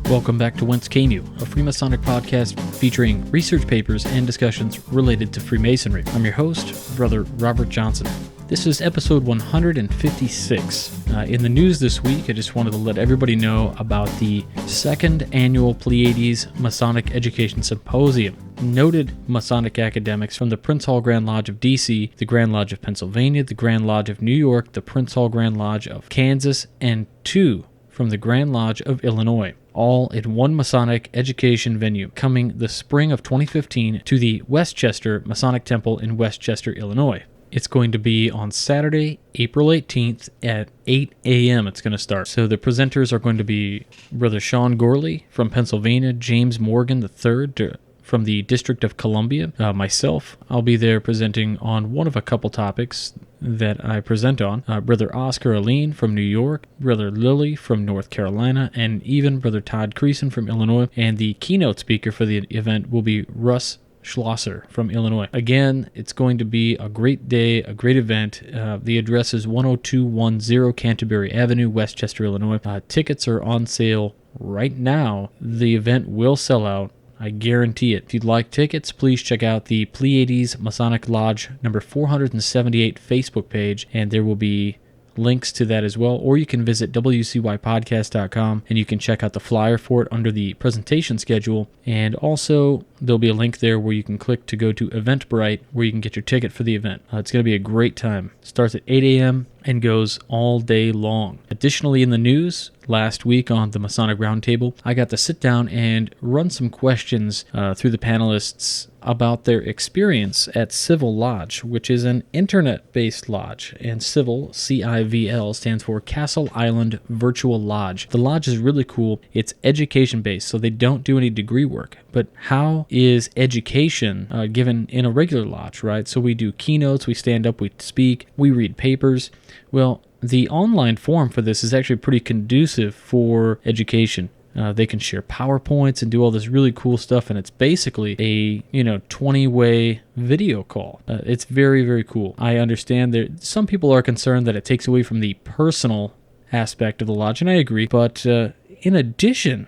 Welcome back to Whence, a Freemasonic podcast featuring research papers and discussions related to Freemasonry. I'm your host, Brother Robert Johnson. This is episode 156. In the news this week, I just wanted to let everybody know about the second annual Pleiades Masonic Education Symposium. Noted Masonic academics from the Prince Hall Grand Lodge of D.C., the Grand Lodge of Pennsylvania, the Grand Lodge of New York, the Prince Hall Grand Lodge of Kansas, and 2 from the Grand Lodge of Illinois, all in one Masonic education venue, coming the spring of 2015 to the Westchester Masonic Temple in Westchester, Illinois. It's going to be on Saturday, April 18th at 8 a.m. It's going to start. So the presenters are going to be Brother Sean Gorley from Pennsylvania, James Morgan III from the District of Columbia, myself. I'll be there presenting on one of a couple topics that I present on. Brother Oscar Aline from New York, Brother Lilly from North Carolina, and even Brother Todd Creason from Illinois. And the keynote speaker for the event will be Russ Schlosser from Illinois. Again, it's going to be a great day, a great event. The address is 10210 Canterbury Avenue, Westchester, Illinois. Tickets are on sale right now. The event will sell out. I guarantee it. If you'd like tickets, please check out the Pleiades Masonic Lodge number 478 Facebook page, and there will be links to that as well, or you can visit wcypodcast.com and you can check out the flyer for it under the presentation schedule, and also there'll be a link there where you can click to go to Eventbrite where you can get your ticket for the event. It's going to be a great time. Starts at 8 a.m. and goes all day long. Additionally, in the news, last week on the Masonic Roundtable, I got to sit down and run some questions through the panelists about their experience at Civil Lodge, which is an internet-based lodge, and Civil, C-I-V-L, stands for Castle Island Virtual Lodge. The lodge is really cool. It's education-based, so they don't do any degree work. But how is education given in a regular lodge, right? So we do keynotes, we stand up, we speak, we read papers. Well, the online forum for this is actually pretty conducive for education. They can share PowerPoints and do all this really cool stuff, and it's basically a 20-way video call. It's very, very cool. I understand that some people are concerned that it takes away from the personal aspect of the lodge, and I agree. But in addition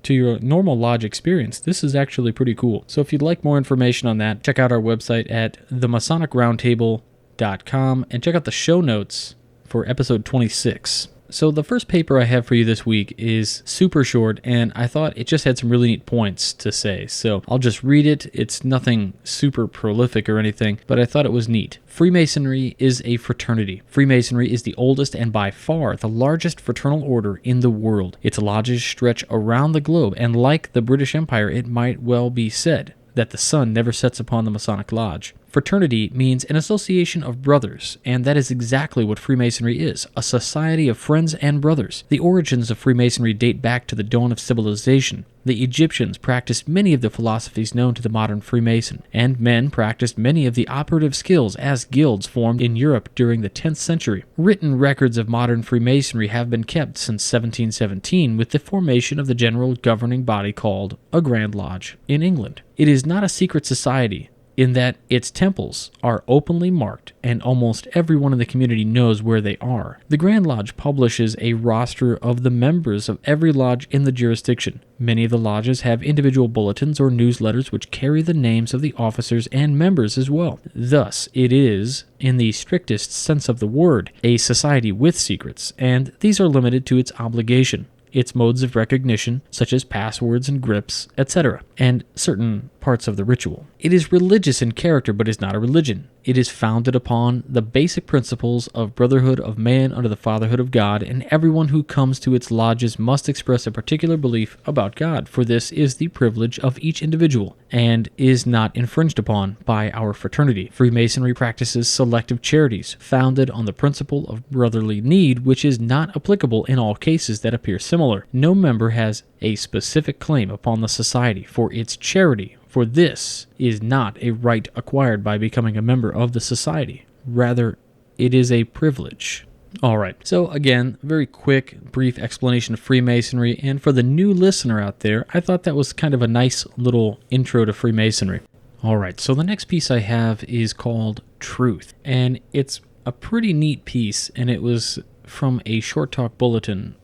to your normal lodge experience, this is actually pretty cool. So if you'd like more information on that, check out our website at themasonicroundtable.com and check out the show notes for episode 26. So the first paper I have for you this week is super short, and I thought it just had some really neat points to say. So I'll just read it. It's nothing super prolific or anything, but I thought it was neat. Freemasonry is a fraternity. Freemasonry is the oldest and by far the largest fraternal order in the world. Its lodges stretch around the globe, and like the British Empire, it might well be said that the sun never sets upon the Masonic Lodge. Fraternity means an association of brothers, and that is exactly what Freemasonry is, a society of friends and brothers. The origins of Freemasonry date back to the dawn of civilization. The Egyptians practiced many of the philosophies known to the modern Freemason, and men practiced many of the operative skills as guilds formed in Europe during the 10th century. Written records of modern Freemasonry have been kept since 1717 with the formation of the general governing body called a Grand Lodge in England. It is not a secret society, in that its temples are openly marked and almost everyone in the community knows where they are. The Grand Lodge publishes a roster of the members of every lodge in the jurisdiction. Many of the lodges have individual bulletins or newsletters which carry the names of the officers and members as well. Thus, it is, in the strictest sense of the word, a society with secrets, and these are limited to its obligation, its modes of recognition, such as passwords and grips, etc., and certain parts of the ritual. It is religious in character, but is not a religion. It is founded upon the basic principles of brotherhood of man under the fatherhood of God, and everyone who comes to its lodges must express a particular belief about God, for this is the privilege of each individual, and is not infringed upon by our fraternity. Freemasonry practices selective charities, founded on the principle of brotherly need, which is not applicable in all cases that appear similar. No member has a specific claim upon the society for its charity, for this is not a right acquired by becoming a member of the society. Rather, it is a privilege. All right, so again, very quick, brief explanation of Freemasonry, and for the new listener out there, I thought that was kind of a nice little intro to Freemasonry. All right, so the next piece I have is called Truth, and it's a pretty neat piece, and it was from a Short Talk Bulletin,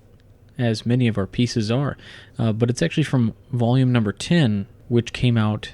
as many of our pieces are, but it's actually from volume number 10, which came out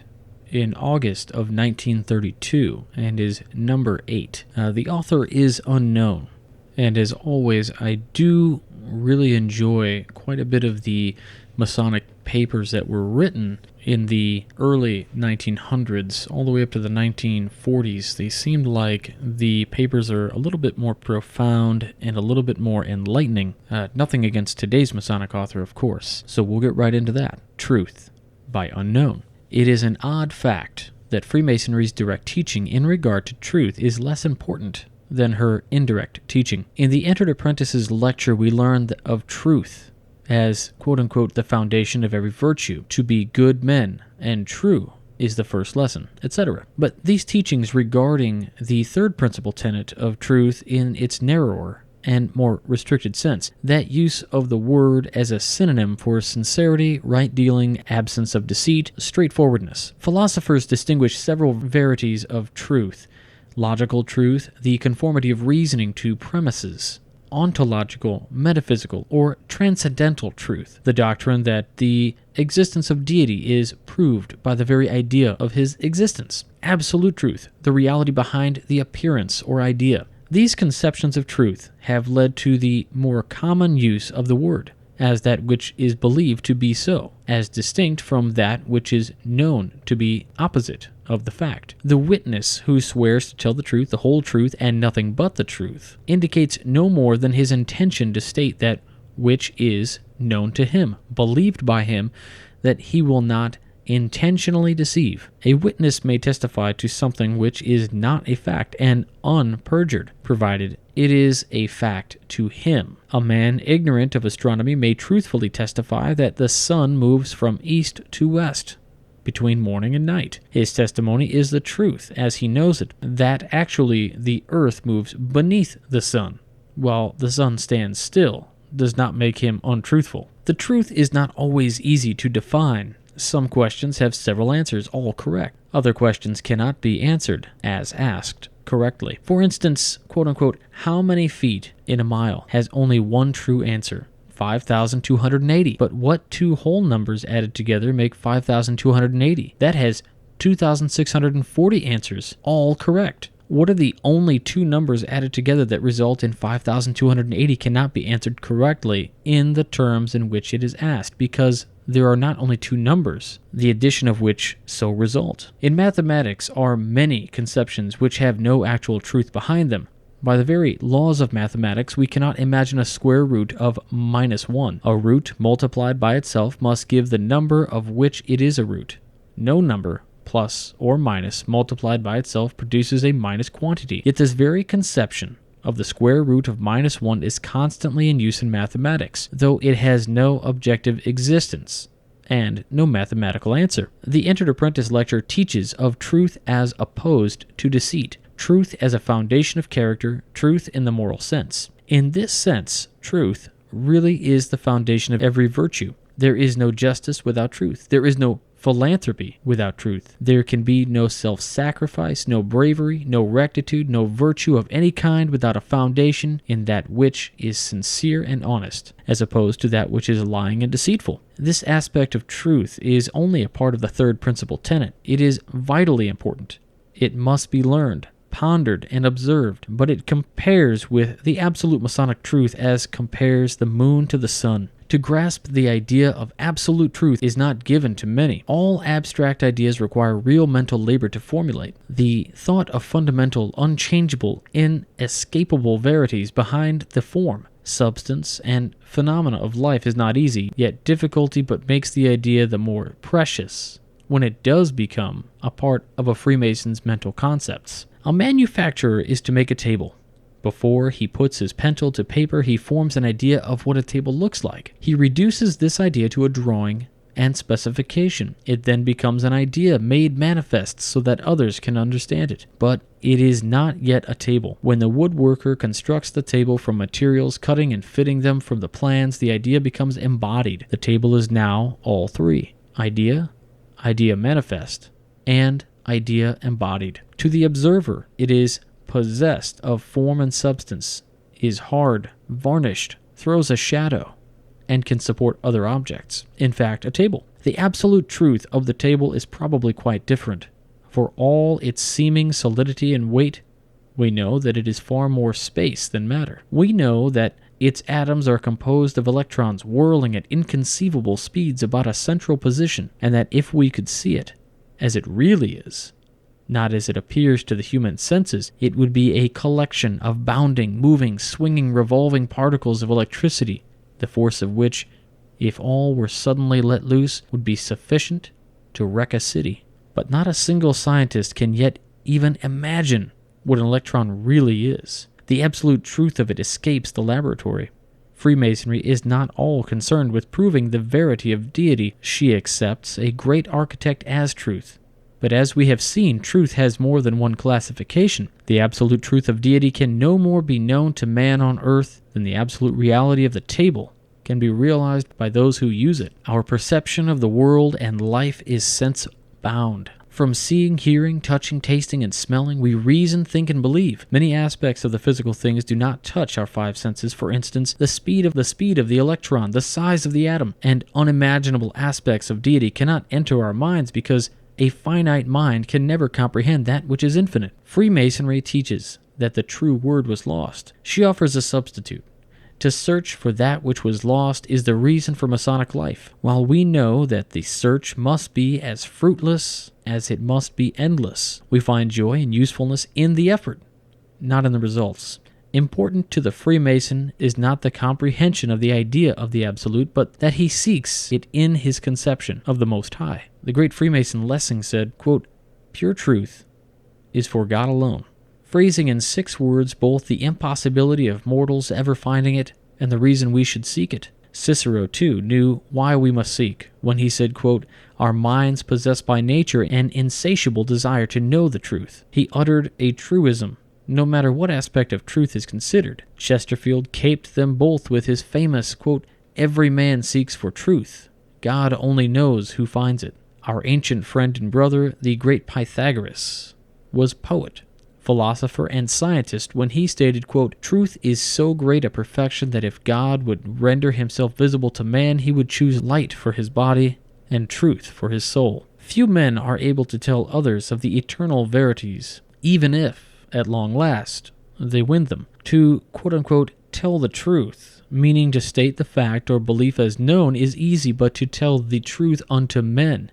in August of 1932 and is number 8. The author is unknown, and as always, I do really enjoy quite a bit of the Masonic papers that were written in the early 1900s all the way up to the 1940s. They seemed like the papers are a little bit more profound and a little bit more enlightening. Nothing against today's Masonic author, of course. So we'll get right into that. Truth by Unknown. It is an odd fact that Freemasonry's direct teaching in regard to truth is less important than her indirect teaching. In the Entered Apprentice's lecture, we learned of truth as, quote-unquote, the foundation of every virtue. To be good men and true is the first lesson, etc. But these teachings regarding the third principal tenet of truth in its narrower and more restricted sense, that use of the word as a synonym for sincerity, right-dealing, absence of deceit, straightforwardness. Philosophers distinguish several varieties of truth: logical truth, the conformity of reasoning to premises; ontological, metaphysical, or transcendental truth, the doctrine that the existence of deity is proved by the very idea of his existence; absolute truth, the reality behind the appearance or idea. These conceptions of truth have led to the more common use of the word as that which is believed to be so, as distinct from that which is known to be opposite of the fact. The witness who swears to tell the truth, the whole truth, and nothing but the truth, indicates no more than his intention to state that which is known to him, believed by him, that he will not intentionally deceive. A witness may testify to something which is not a fact and unperjured, provided it is a fact to him. A man ignorant of astronomy may truthfully testify that the sun moves from east to west between morning and night. His testimony is the truth as he knows it, that actually the earth moves beneath the sun, while the sun stands still, does not make him untruthful. The truth is not always easy to define. Some questions have several answers, all correct. Other questions cannot be answered, as asked, correctly. For instance, quote-unquote, how many feet in a mile has only one true answer? 5,280. But what two whole numbers added together make 5,280? That has 2,640 answers, all correct. What are the only two numbers added together that result in 5,280 cannot be answered correctly in the terms in which it is asked, because there are not only two numbers, the addition of which so result. In mathematics are many conceptions which have no actual truth behind them. By the very laws of mathematics, we cannot imagine a square root of -1. A root multiplied by itself must give the number of which it is a root. No number, plus or minus, multiplied by itself produces a minus quantity. Yet this very conception of the square root of -1 is constantly in use in mathematics, though it has no objective existence and no mathematical answer. The Entered Apprentice lecture teaches of truth as opposed to deceit, truth as a foundation of character, truth in the moral sense. In this sense, truth really is the foundation of every virtue. There is no justice without truth. There is no philanthropy without truth. There can be no self-sacrifice, no bravery, no rectitude, no virtue of any kind without a foundation in that which is sincere and honest, as opposed to that which is lying and deceitful. This aspect of truth is only a part of the third principal tenet. It is vitally important. It must be learned, pondered, and observed, but it compares with the absolute Masonic truth as compares the moon to the sun. To grasp the idea of absolute truth is not given to many. All abstract ideas require real mental labor to formulate. The thought of fundamental, unchangeable, inescapable verities behind the form, substance, and phenomena of life is not easy, yet difficulty but makes the idea the more precious when it does become a part of a Freemason's mental concepts. A manufacturer is to make a table. Before he puts his pencil to paper, he forms an idea of what a table looks like. He reduces this idea to a drawing and specification. It then becomes an idea made manifest so that others can understand it. But it is not yet a table. When the woodworker constructs the table from materials, cutting and fitting them from the plans, the idea becomes embodied. The table is now all three: idea, idea manifest, and idea embodied. To the observer, it is possessed of form and substance, is hard, varnished, throws a shadow, and can support other objects. In fact, a table. The absolute truth of the table is probably quite different. For all its seeming solidity and weight, we know that it is far more space than matter. We know that its atoms are composed of electrons whirling at inconceivable speeds about a central position, and that if we could see it as it really is, not as it appears to the human senses, it would be a collection of bounding, moving, swinging, revolving particles of electricity, the force of which, if all were suddenly let loose, would be sufficient to wreck a city. But not a single scientist can yet even imagine what an electron really is. The absolute truth of it escapes the laboratory. Freemasonry is not all concerned with proving the verity of deity. She accepts a great architect as truth. But as we have seen, truth has more than one classification. The absolute truth of deity can no more be known to man on earth than the absolute reality of the table can be realized by those who use it. Our perception of the world and life is sense-bound. From seeing, hearing, touching, tasting, and smelling, we reason, think, and believe. Many aspects of the physical things do not touch our five senses. For instance, the speed of the electron, the size of the atom, and unimaginable aspects of deity cannot enter our minds because a finite mind can never comprehend that which is infinite. Freemasonry teaches that the true word was lost. She offers a substitute. To search for that which was lost is the reason for Masonic life. While we know that the search must be as fruitless as it must be endless, we find joy and usefulness in the effort, not in the results. Important to the Freemason is not the comprehension of the idea of the absolute, but that he seeks it in his conception of the Most High. The great Freemason Lessing said, quote, "Pure truth is for God alone," phrasing in 6 words both the impossibility of mortals ever finding it and the reason we should seek it. Cicero, too, knew why we must seek when he said, quote, "Our minds possess by nature an insatiable desire to know the truth." He uttered a truism, no matter what aspect of truth is considered. Chesterfield caped them both with his famous, quote, "Every man seeks for truth. God only knows who finds it." Our ancient friend and brother, the great Pythagoras, was poet, philosopher, and scientist when he stated, quote, "Truth is so great a perfection that if God would render himself visible to man, he would choose light for his body and truth for his soul." Few men are able to tell others of the eternal verities, even if, at long last, they win them. To, quote-unquote, tell the truth, meaning to state the fact or belief as known, is easy, but to tell the truth unto men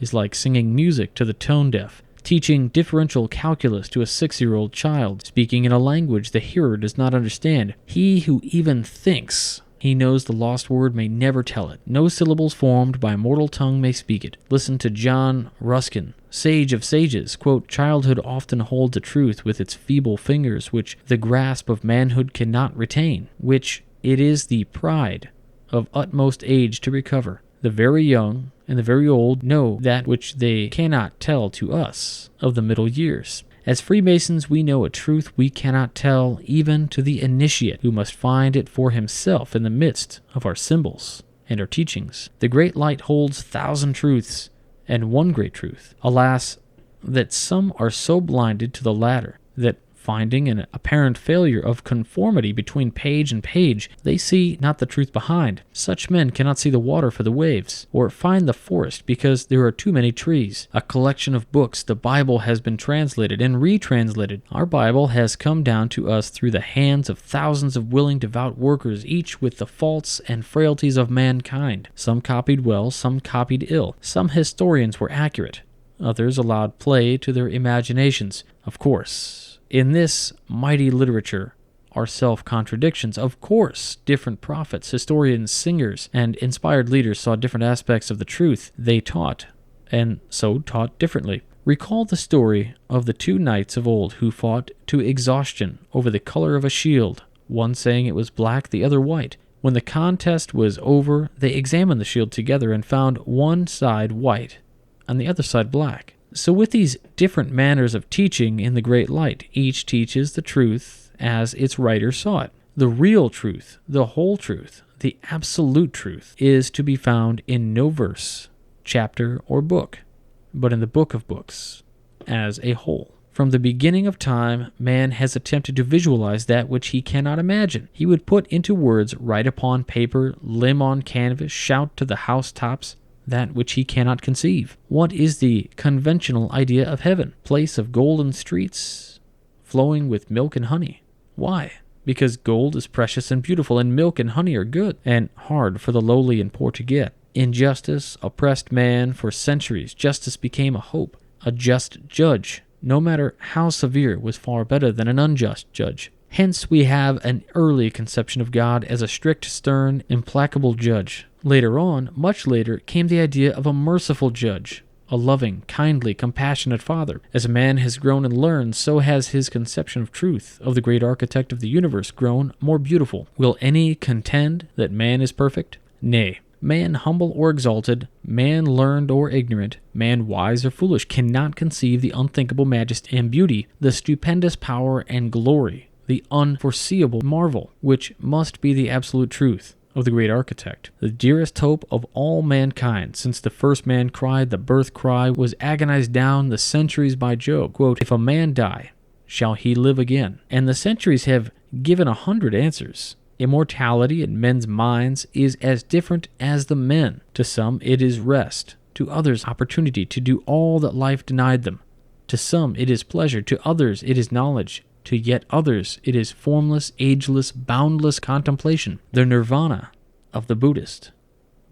is like singing music to the tone-deaf, teaching differential calculus to a 6-year-old child, speaking in a language the hearer does not understand. He who even thinks he knows the lost word may never tell it. No syllables formed by mortal tongue may speak it. Listen to John Ruskin, sage of sages, quote, "Childhood often holds a truth with its feeble fingers, which the grasp of manhood cannot retain, which it is the pride of utmost age to recover. The very young and the very old know that which they cannot tell to us of the middle years." As Freemasons, we know a truth we cannot tell even to the initiate, who must find it for himself in the midst of our symbols and our teachings. The great light holds 1,000 truths and one great truth. Alas, that some are so blinded to the latter that, finding an apparent failure of conformity between page and page, they see not the truth behind. Such men cannot see the water for the waves, or find the forest because there are too many trees. A collection of books, the Bible, has been translated and retranslated. Our Bible has come down to us through the hands of thousands of willing, devout workers, each with the faults and frailties of mankind. Some copied well, some copied ill. Some historians were accurate. Others allowed play to their imaginations. Of course, in this mighty literature are self-contradictions. Of course, different prophets, historians, singers, and inspired leaders saw different aspects of the truth they taught, and so taught differently. Recall the story of the 2 knights of old who fought to exhaustion over the color of a shield, one saying it was black, the other white. When the contest was over, they examined the shield together and found one side white and the other side black. So with these different manners of teaching in the great light, each teaches the truth as its writer saw it. The real truth, the whole truth, the absolute truth, is to be found in no verse, chapter, or book, but in the book of books as a whole. From the beginning of time, man has attempted to visualize that which he cannot imagine. He would put into words, write upon paper, limn on canvas, shout to the housetops, that which he cannot conceive. What is the conventional idea of heaven? Place of golden streets flowing with milk and honey. Why? Because gold is precious and beautiful, and milk and honey are good and hard for the lowly and poor to get. Injustice oppressed man for centuries. Justice became a hope. A just judge, no matter how severe, was far better than an unjust judge. Hence we have an early conception of God as a strict, stern, implacable judge. Later on, much later, came the idea of a merciful judge, a loving, kindly, compassionate father. As a man has grown and learned, so has his conception of truth, of the great architect of the universe, grown more beautiful. Will any contend that man is perfect? Nay. Man humble or exalted, man learned or ignorant, man wise or foolish, cannot conceive the unthinkable majesty and beauty, the stupendous power and glory, the unforeseeable marvel, which must be the absolute truth of the great architect. The dearest hope of all mankind, since the first man cried the birth cry, was agonized down the centuries by Job. Quote, "If a man die, shall he live again?" And the centuries have given 100 answers. Immortality in men's minds is as different as the men. To some it is rest, to others opportunity to do all that life denied them. To some it is pleasure, to others it is knowledge, to yet others it is formless, ageless, boundless contemplation, the nirvana of the Buddhist.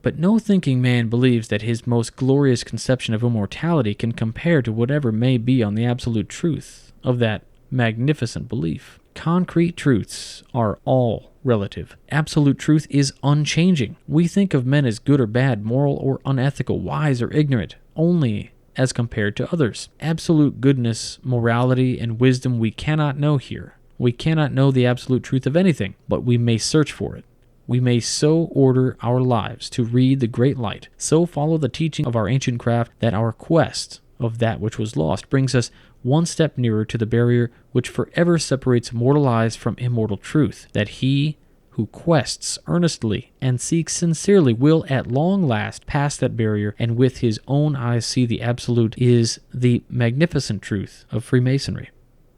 But no thinking man believes that his most glorious conception of immortality can compare to whatever may be on the absolute truth of that magnificent belief. Concrete truths are all relative. Absolute truth is unchanging. We think of men as good or bad, moral or unethical, wise or ignorant, only as compared to others. Absolute goodness, morality, and wisdom we cannot know here. We cannot know the absolute truth of anything, but we may search for it. We may so order our lives to read the great light, so follow the teaching of our ancient craft, that our quest of that which was lost brings us one step nearer to the barrier which forever separates mortal eyes from immortal truth, that he who quests earnestly and seeks sincerely will at long last pass that barrier and with his own eyes see the absolute, is the magnificent truth of Freemasonry.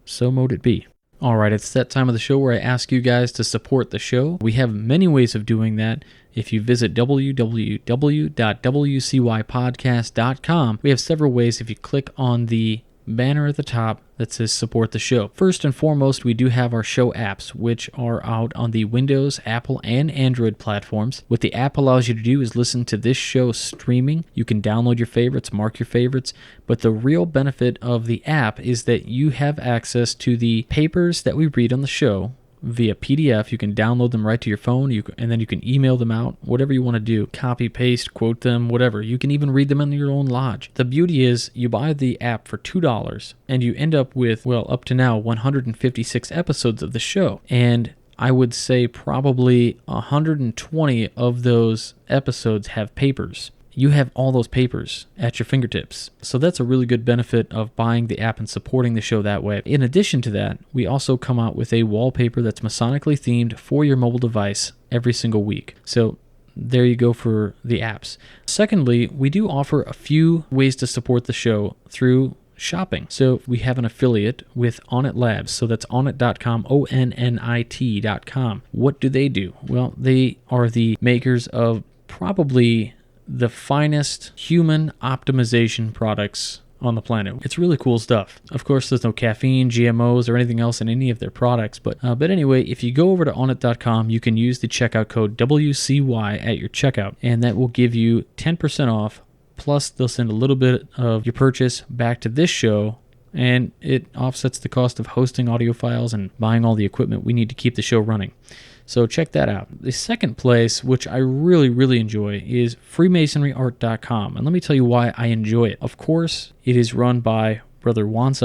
So mote it be. All right, it's that time of the show where I ask you guys to support the show. We have many ways of doing that. If you visit www.wcypodcast.com, we have several ways. If you click on the banner at the top that says support the show. First and foremost, we do have our show apps, which are out on the Windows, Apple, and Android platforms. What the app allows you to do is listen to this show streaming. You can download your favorites, mark your favorites, but the real benefit of the app is that you have access to the papers that we read on the show via PDF. You can download them right to your phone, and then you can email them out, whatever you want to do. Copy, paste, quote them, whatever. You can even read them in your own lodge. The beauty is you buy the app for $2 and you end up with, well, up to now, 156 episodes of the show. And I would say probably 120 of those episodes have papers. You have all those papers at your fingertips. So that's a really good benefit of buying the app and supporting the show that way. In addition to that, we also come out with a wallpaper that's Masonically themed for your mobile device every single week. So there you go for the apps. Secondly, we do offer a few ways to support the show through shopping. So we have an affiliate with Onnit Labs. So that's onnit.com, ONNIT.com. What do they do? Well, they are the makers of probably the finest human optimization products on the planet. It's really cool stuff. Of course, there's no caffeine, GMOs, or anything else in any of their products. But anyway, if you go over to onnit.com, you can use the checkout code WCY at your checkout, and that will give you 10% off. Plus, they'll send a little bit of your purchase back to this show, and it offsets the cost of hosting audio files and buying all the equipment we need to keep the show running. So check that out. The second place, which I really, really enjoy, is FreemasonryArt.com. And let me tell you why I enjoy it. Of course, it is run by Brother Whence,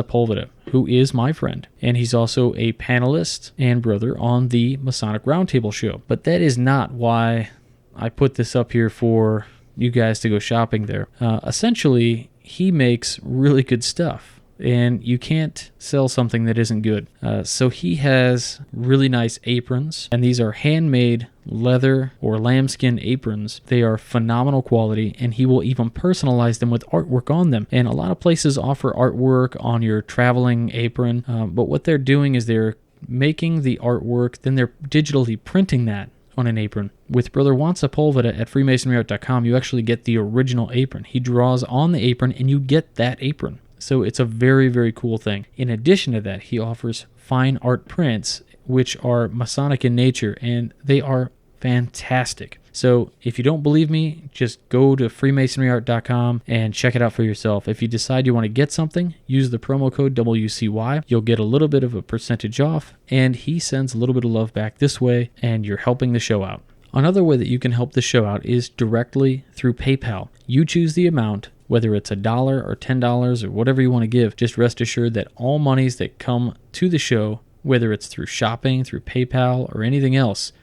who is my friend. And he's also a panelist and brother on the Masonic Roundtable show. But that is not why I put this up here for you guys to go shopping there. Essentially, he makes really good stuff. and you can't sell something that isn't good. So he has really nice aprons, and these are handmade leather or lambskin aprons. They are phenomenal quality, and he will even personalize them with artwork on them. And a lot of places offer artwork on your traveling apron, but what they're doing is they're making the artwork, then they're digitally printing that on an apron. With Brother Whence at freemasonryart.com, you actually get the original apron. He draws on the apron, and you get that apron. So it's a very, very cool thing. In addition to that, he offers fine art prints, which are Masonic in nature, and they are fantastic. So if you don't believe me, just go to freemasonryart.com and check it out for yourself. If you decide you want to get something, use the promo code WCY. You'll get a little bit of a percentage off, and he sends a little bit of love back this way, and you're helping the show out. Another way that you can help the show out is directly through PayPal. You choose the amount, whether it's $1 or $10 or whatever you want to give. Just rest assured that all monies that come to the show, whether it's through shopping, through PayPal, or anything else,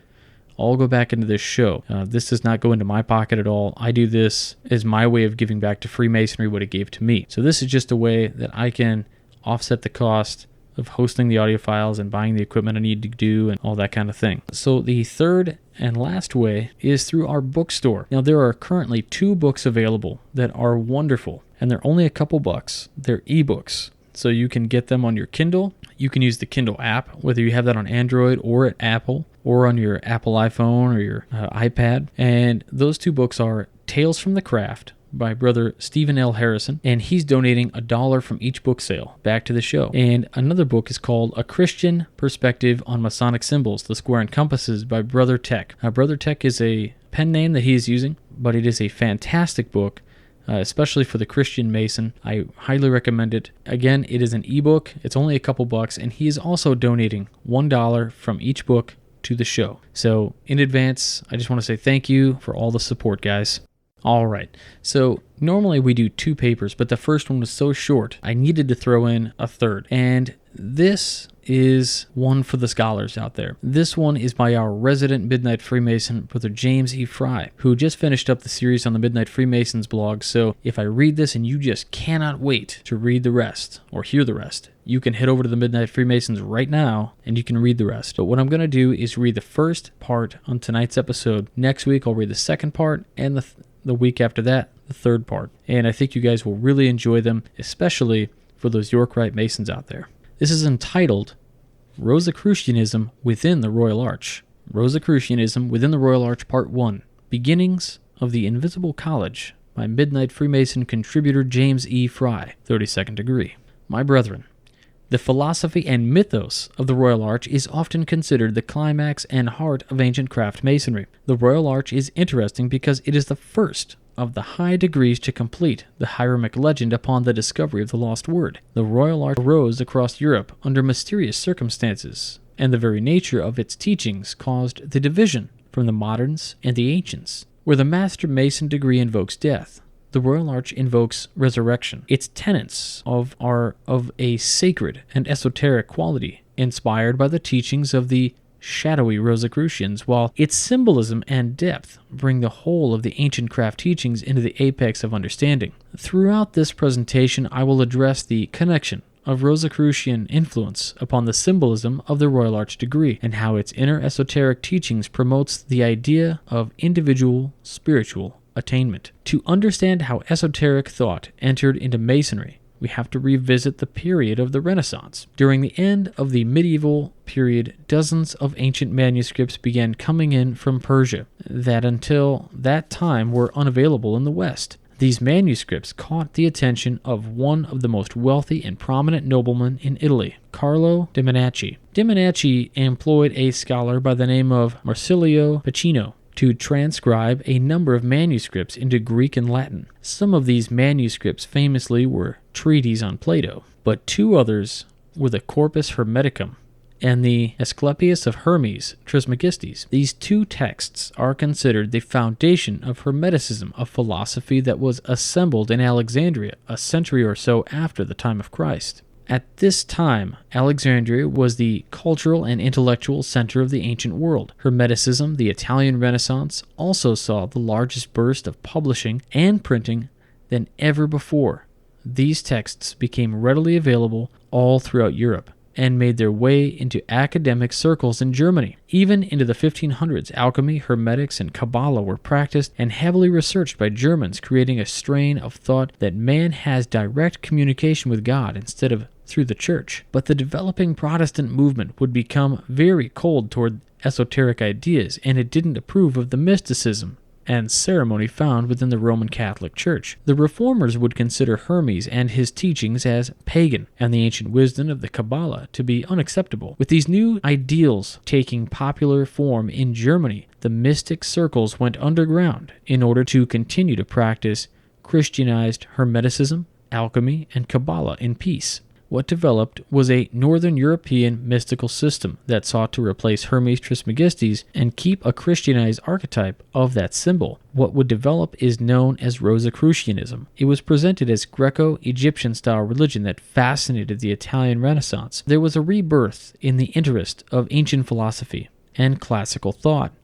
all go back into this show. This does not go into my pocket at all. I do this as my way of giving back to Freemasonry what it gave to me. So this is just a way that I can offset the cost of hosting the audio files and buying the equipment I need to do and all that kind of thing. So the third and last way is through our bookstore. Now, there are currently 2 books available that are wonderful, and they're only a couple bucks. They're ebooks. So you can get them on your Kindle. You can use the Kindle app, whether you have that on Android or at Apple, or on your Apple iPhone or your iPad. And those 2 books are Tales from the Craft by Brother Stephen L. Harrison, and he's donating $1 from each book sale back to the show. And another book is called A Christian Perspective on Masonic Symbols, the Square and Compasses by Brother Tech. Brother Tech is a pen name that he is using, but it is a fantastic book, especially for the Christian Mason. I highly recommend it. Again, it is an ebook. It's only a couple bucks, and he is also donating $1 from each book to the show. So in advance, I just want to say thank you for all the support, guys. All right, so normally we do 2 papers, but the first one was so short, I needed to throw in a third. And this is one for the scholars out there. This one is by our resident Midnight Freemason, Brother James E. Fry, who just finished up the series on the Midnight Freemasons blog. So if I read this and you just cannot wait to read the rest or hear the rest, you can head over to the Midnight Freemasons right now and you can read the rest. But what I'm going to do is read the first part on tonight's episode. Next week, I'll read the second part, and the week after that, the third part. And I think you guys will really enjoy them, especially for those York Rite Masons out there. This is entitled Rosicrucianism Within the Royal Arch. Rosicrucianism Within the Royal Arch Part 1. Beginnings of the Invisible College by Midnight Freemason contributor James E. Fry, 32nd degree. My brethren, the philosophy and mythos of the Royal Arch is often considered the climax and heart of ancient craft masonry. The Royal Arch is interesting because it is the first of the high degrees to complete the Hieronymic legend upon the discovery of the lost word. The Royal Arch arose across Europe under mysterious circumstances, and the very nature of its teachings caused the division from the moderns and the ancients. Where the Master Mason degree invokes death, the Royal Arch invokes resurrection. Its tenets are of a sacred and esoteric quality, inspired by the teachings of the shadowy Rosicrucians, while its symbolism and depth bring the whole of the ancient craft teachings into the apex of understanding. Throughout this presentation, I will address the connection of Rosicrucian influence upon the symbolism of the Royal Arch degree, and how its inner esoteric teachings promotes the idea of individual spiritual attainment. To understand how esoteric thought entered into Masonry, we have to revisit the period of the Renaissance. During the end of the medieval period, dozens of ancient manuscripts began coming in from Persia that until that time were unavailable in the West. These manuscripts caught the attention of one of the most wealthy and prominent noblemen in Italy, Carlo de' Minacci. De' Minacci employed a scholar by the name of Marsilio Ficino to transcribe a number of manuscripts into Greek and Latin. Some of these manuscripts famously were treatises on Plato, but 2 others were the Corpus Hermeticum and the Asclepius of Hermes Trismegistes. These 2 texts are considered the foundation of Hermeticism, a philosophy that was assembled in Alexandria a century or so after the time of Christ. At this time, Alexandria was the cultural and intellectual center of the ancient world. Hermeticism, the Italian Renaissance, also saw the largest burst of publishing and printing than ever before. these texts became readily available all throughout Europe and made their way into academic circles in Germany. Even into the 1500s, alchemy, hermetics, and Kabbalah were practiced and heavily researched by Germans, creating a strain of thought that man has direct communication with God instead of through the church. But the developing Protestant movement would become very cold toward esoteric ideas, and it didn't approve of the mysticism and ceremony found within the Roman Catholic Church. The Reformers would consider Hermes and his teachings as pagan, and the ancient wisdom of the Kabbalah to be unacceptable. With these new ideals taking popular form in Germany, the mystic circles went underground in order to continue to practice Christianized Hermeticism, alchemy, and Kabbalah in peace. What developed was a Northern European mystical system that sought to replace Hermes Trismegistus and keep a Christianized archetype of that symbol. What would develop is known as Rosicrucianism. It was presented as Greco-Egyptian style religion that fascinated the Italian Renaissance. There was a rebirth in the interest of ancient philosophy and classical thought,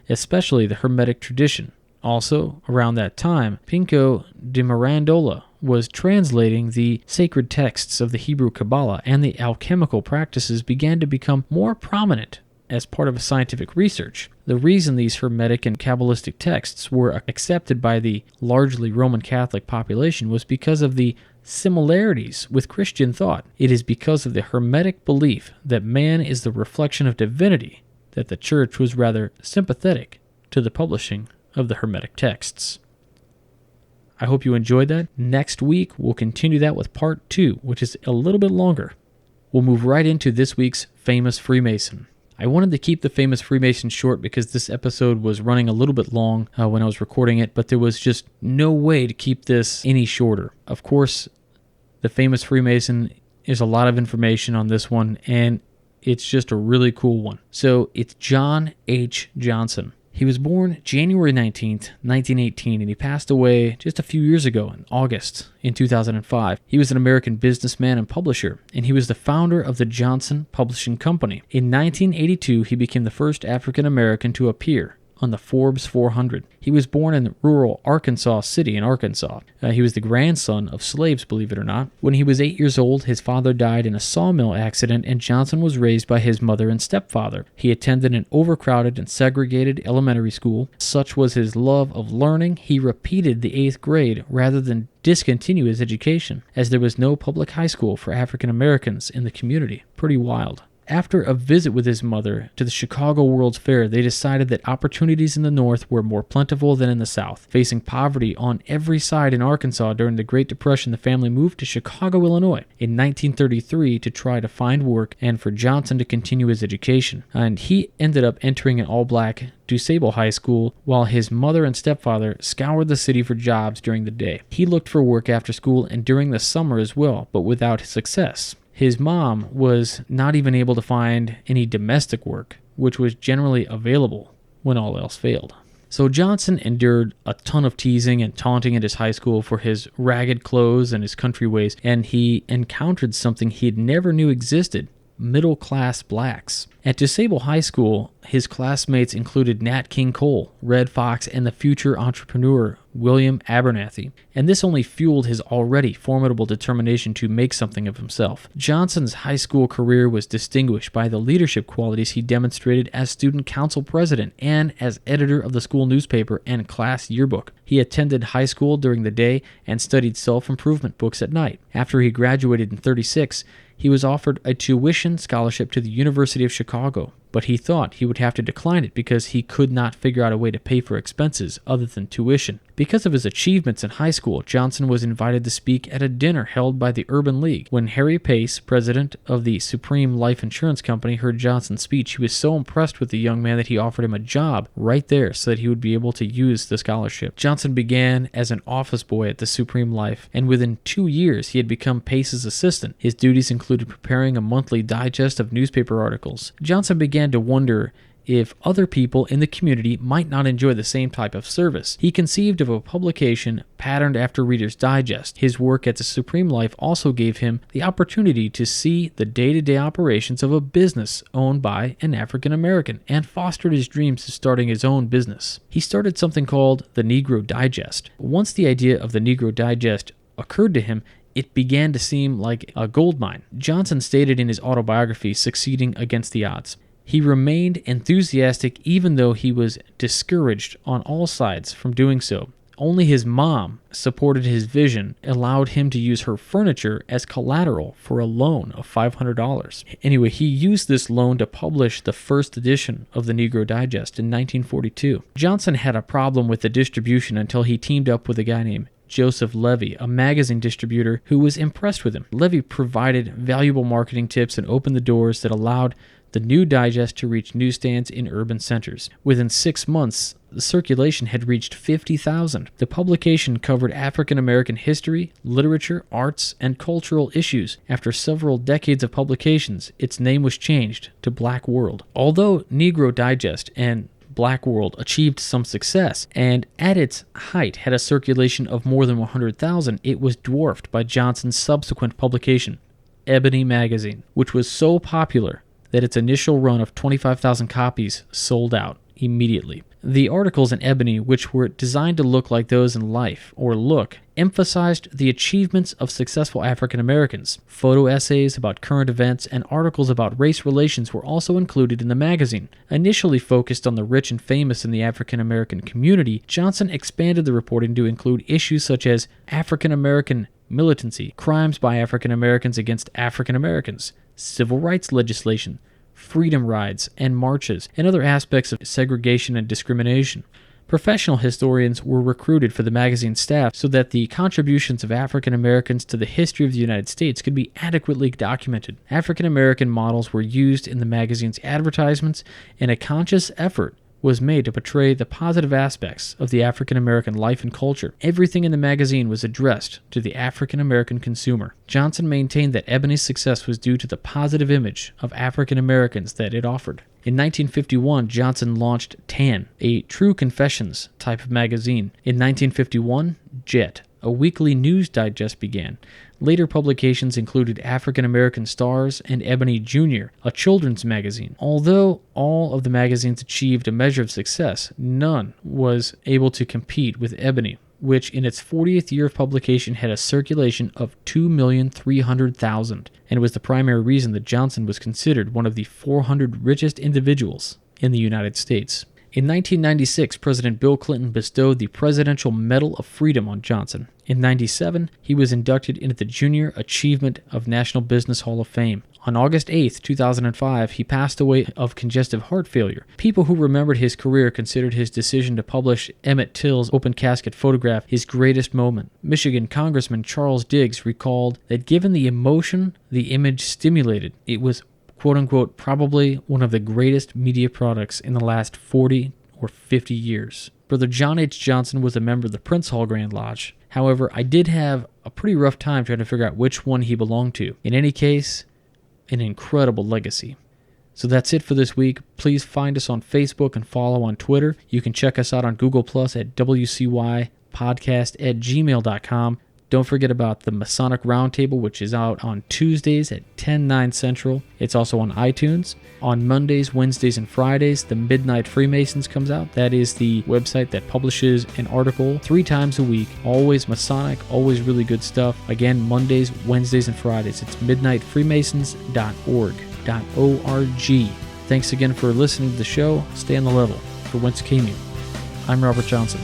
especially the Hermetic tradition. Also, around that time, Pico de Mirandola was translating the sacred texts of the Hebrew Kabbalah, and the alchemical practices began to become more prominent as part of scientific research. The reason these Hermetic and Kabbalistic texts were accepted by the largely Roman Catholic population was because of the similarities with Christian thought. It is because of the Hermetic belief that man is the reflection of divinity that the Church was rather sympathetic to the publishing of the Hermetic texts. I hope you enjoyed that. Next week, we'll continue that with part 2, which is a little bit longer. We'll move right into this week's Famous Freemason. I wanted to keep the Famous Freemason short because this episode was running a little bit long when I was recording it, but there was just no way to keep this any shorter. Of course, the Famous Freemason is a lot of information on this one, and it's just a really cool one. So it's John H. Johnson. He was born January 19th, 1918, and he passed away just a few years ago in August in 2005. He was an American businessman and publisher, and he was the founder of the Johnson Publishing Company. In 1982, he became the first African American to appear on the Forbes 400. He was born in rural Arkansas City in Arkansas. He was the grandson of slaves, believe it or not. When he was 8 years old, his father died in a sawmill accident, and Johnson was raised by his mother and stepfather. He attended an overcrowded and segregated elementary school. Such was his love of learning, he repeated the 8th grade rather than discontinue his education, as there was no public high school for African Americans in the community. Pretty wild. After a visit with his mother to the Chicago World's Fair, they decided that opportunities in the North were more plentiful than in the South. Facing poverty on every side in Arkansas during the Great Depression, the family moved to Chicago, Illinois in 1933 to try to find work and for Johnson to continue his education. And he ended up entering an all-black DuSable High School while his mother and stepfather scoured the city for jobs during the day. He looked for work after school and during the summer as well, but without success. His mom was not even able to find any domestic work, which was generally available when all else failed. So Johnson endured a ton of teasing and taunting at his high school for his ragged clothes and his country ways, and he encountered something he never knew existed: middle-class blacks. At DuSable High School, his classmates included Nat King Cole, Red Fox, and the future entrepreneur William Abernathy, and this only fueled his already formidable determination to make something of himself. Johnson's high school career was distinguished by the leadership qualities he demonstrated as student council president and as editor of the school newspaper and class yearbook. He attended high school during the day and studied self-improvement books at night. After he graduated in 1936, he was offered a tuition scholarship to the University of Chicago, but he thought he would have to decline it because he could not figure out a way to pay for expenses other than tuition. Because of his achievements in high school, Johnson was invited to speak at a dinner held by the Urban League. When Harry Pace, president of the Supreme Life Insurance Company, heard Johnson's speech, he was so impressed with the young man that he offered him a job right there so that he would be able to use the scholarship. Johnson began as an office boy at the Supreme Life, and within 2 years he had become Pace's assistant. His duties included preparing a monthly digest of newspaper articles. Johnson began to wonder if other people in the community might not enjoy the same type of service. He conceived of a publication patterned after Reader's Digest. His work at the Supreme Life also gave him the opportunity to see the day-to-day operations of a business owned by an African American and fostered his dreams of starting his own business. He started something called the Negro Digest. Once the idea of the Negro Digest occurred to him, it began to seem like a gold mine. Johnson stated in his autobiography, Succeeding Against the Odds, he remained enthusiastic even though he was discouraged on all sides from doing so. Only his mom supported his vision, allowed him to use her furniture as collateral for a loan of $500. Anyway, he used this loan to publish the first edition of the Negro Digest in 1942. Johnson had a problem with the distribution until he teamed up with a guy named Joseph Levy, a magazine distributor who was impressed with him. Levy provided valuable marketing tips and opened the doors that allowed the new digest to reach newsstands in urban centers. Within 6 months, the circulation had reached 50,000. The publication covered African American history, literature, arts, and cultural issues. After several decades of publications, its name was changed to Black World. Although Negro Digest and Black World achieved some success, and at its height had a circulation of more than 100,000, it was dwarfed by Johnson's subsequent publication, Ebony Magazine, which was so popular that its initial run of 25,000 copies sold out immediately. The articles in Ebony, which were designed to look like those in Life or Look, emphasized the achievements of successful African Americans. Photo essays about current events and articles about race relations were also included in the magazine. Initially focused on the rich and famous in the African American community, Johnson expanded the reporting to include issues such as African American militancy, crimes by African Americans against African Americans, civil rights legislation, freedom rides and marches, and other aspects of segregation and discrimination. Professional historians were recruited for the magazine's staff so that the contributions of African Americans to the history of the United States could be adequately documented. African American models were used in the magazine's advertisements, and a conscious effort was made to portray the positive aspects of the African American life and culture. Everything in the magazine was addressed to the African American consumer. Johnson maintained that Ebony's success was due to the positive image of African Americans that it offered. In 1951, Johnson launched Tan, a true confessions type of magazine. In 1951, Jet, a weekly news digest, began. Later publications included African American Stars and Ebony Jr., a children's magazine. Although all of the magazines achieved a measure of success, none was able to compete with Ebony, which in its 40th year of publication had a circulation of 2,300,000, and was the primary reason that Johnson was considered one of the 400 richest individuals in the United States. In 1996, President Bill Clinton bestowed the Presidential Medal of Freedom on Johnson. In 1997, he was inducted into the Junior Achievement of National Business Hall of Fame. On August 8, 2005, he passed away of congestive heart failure. People who remembered his career considered his decision to publish Emmett Till's open casket photograph his greatest moment. Michigan Congressman Charles Diggs recalled that given the emotion the image stimulated, it was quote-unquote, probably one of the greatest media products in the last 40 or 50 years. Brother John H. Johnson was a member of the Prince Hall Grand Lodge. However, I did have a pretty rough time trying to figure out which one he belonged to. In any case, an incredible legacy. So that's it for this week. Please find us on Facebook and follow on Twitter. You can check us out on Google Plus at wcypodcast@gmail.com. Don't forget about the Masonic Roundtable, which is out on Tuesdays at 10/9 Central. It's also on iTunes. On Mondays, Wednesdays, and Fridays, the Midnight Freemasons comes out. That is the website that publishes an article 3 times a week. Always Masonic, always really good stuff. Again, Mondays, Wednesdays, and Fridays. It's midnightfreemasons.org. Thanks again for listening to the show. Stay on the level. For Whence, I'm Robert Johnson.